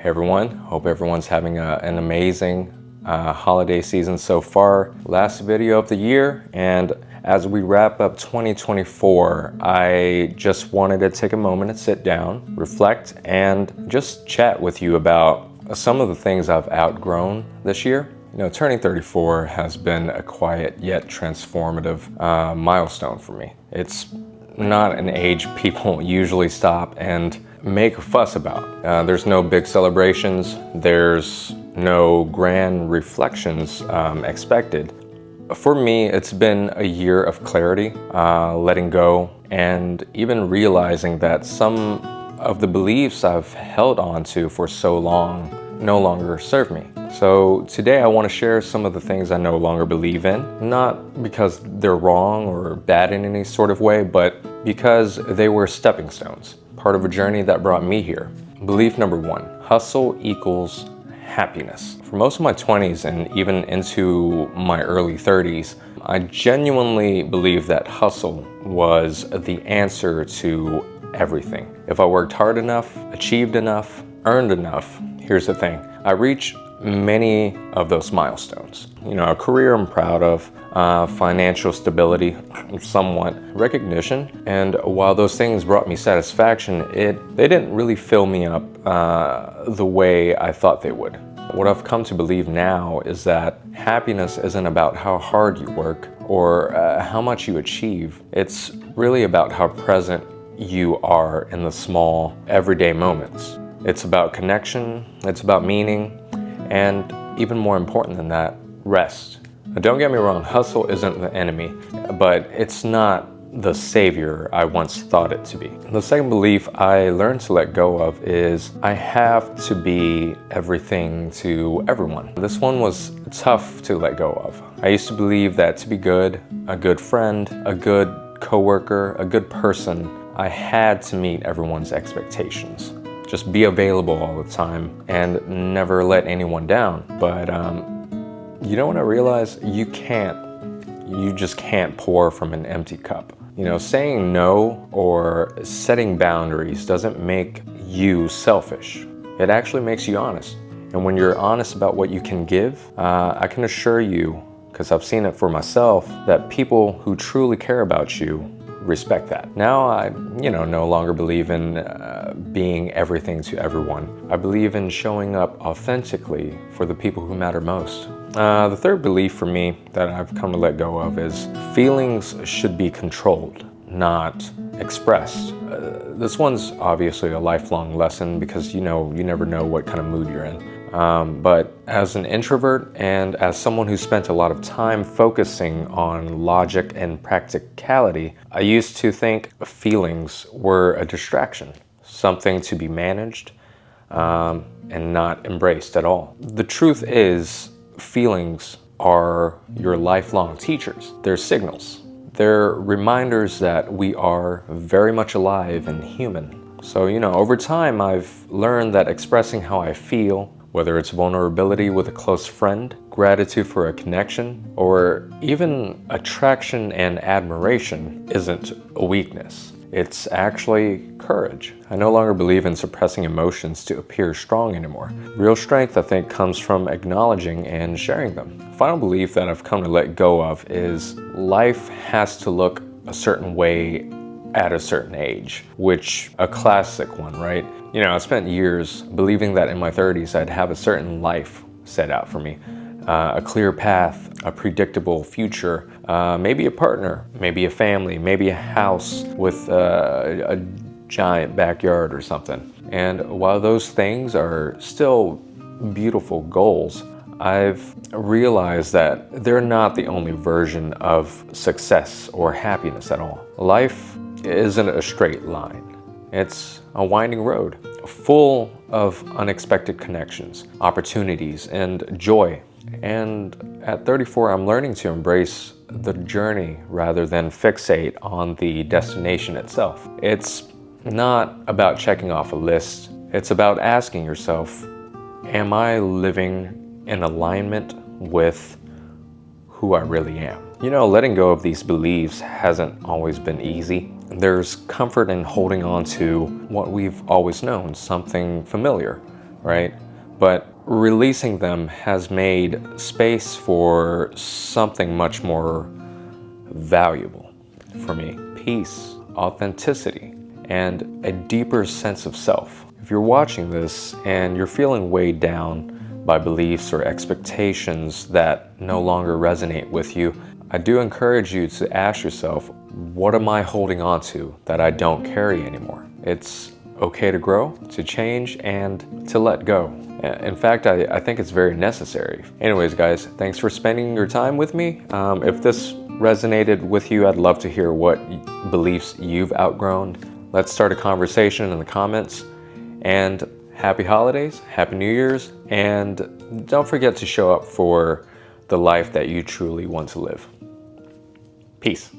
Hey everyone, hope everyone's having an amazing holiday season so far. Last video of the year, and as we wrap up 2024, I just wanted to take a moment and sit down, reflect, and just chat with you about some of the things I've outgrown this year. You know, turning 34 has been a quiet yet transformative milestone for me. It's not an age people usually stop and make a fuss about. There's no big celebrations, there's no grand reflections expected. For me, it's been a year of clarity, letting go, and even realizing that some of the beliefs I've held on to for so long no longer serve me. So today I want to share some of the things I no longer believe in, not because they're wrong or bad in any sort of way, but because they were stepping stones, part of a journey that brought me here. Belief number one, hustle equals happiness. For most of my 20s and even into my early 30s, I genuinely believed that hustle was the answer to everything. If I worked hard enough, achieved enough, earned enough, here's the thing, I reached many of those milestones. You know, a career I'm proud of, financial stability, somewhat recognition, and while those things brought me satisfaction, they didn't really fill me up the way I thought they would. What I've come to believe now is that happiness isn't about how hard you work or how much you achieve. It's really about how present you are in the small, everyday moments. It's about connection, it's about meaning, and even more important than that, rest. Don't get me wrong, hustle isn't the enemy, but it's not the savior I once thought it to be. The second belief I learned to let go of is I have to be everything to everyone. This one was tough to let go of. I used to believe that to be good, a good friend, a good coworker, a good person, I had to meet everyone's expectations. Just be available all the time and never let anyone down. But you know what I realized? You just can't pour from an empty cup. You know, saying no or setting boundaries doesn't make you selfish. It actually makes you honest. And when you're honest about what you can give, I can assure you, because I've seen it for myself, that people who truly care about you respect that. Now I, no longer believe in being everything to everyone. I believe in showing up authentically for the people who matter most. The third belief for me that I've come to let go of is feelings should be controlled, not expressed. This one's obviously a lifelong lesson because you never know what kind of mood you're in. But as an introvert and as someone who spent a lot of time focusing on logic and practicality, I used to think feelings were a distraction, something to be managed and not embraced at all. The truth is, feelings are your lifelong teachers. They're signals. They're reminders that we are very much alive and human. So, over time, I've learned that expressing how I feel, whether it's vulnerability with a close friend, gratitude for a connection, or even attraction and admiration, isn't a weakness. It's actually courage. I no longer believe in suppressing emotions to appear strong anymore. Real strength, I think, comes from acknowledging and sharing them. The final belief that I've come to let go of is life has to look a certain way at a certain age, which a classic one, right? I spent years believing that in my 30s I'd have a certain life set out for me, a clear path, a predictable future, maybe a partner, maybe a family, maybe a house with a giant backyard or something. And while those things are still beautiful goals, I've realized that they're not the only version of success or happiness at all. Life isn't a straight line. It's a winding road, full of unexpected connections, opportunities, and joy. And at 34, I'm learning to embrace the journey rather than fixate on the destination itself. It's not about checking off a list. It's about asking yourself, am I living in alignment with who I really am? Letting go of these beliefs hasn't always been easy. There's comfort in holding on to what we've always known, something familiar, right? But releasing them has made space for something much more valuable for me: peace, authenticity, and a deeper sense of self. If you're watching this and you're feeling weighed down by beliefs or expectations that no longer resonate with you, I do encourage you to ask yourself, what am I holding on to that I don't carry anymore? It's okay to grow, to change, and to let go. In fact, I think it's very necessary. Anyways, guys, thanks for spending your time with me. If this resonated with you, I'd love to hear what beliefs you've outgrown. Let's start a conversation in the comments. And happy holidays, happy New Year's, and don't forget to show up for the life that you truly want to live. Peace.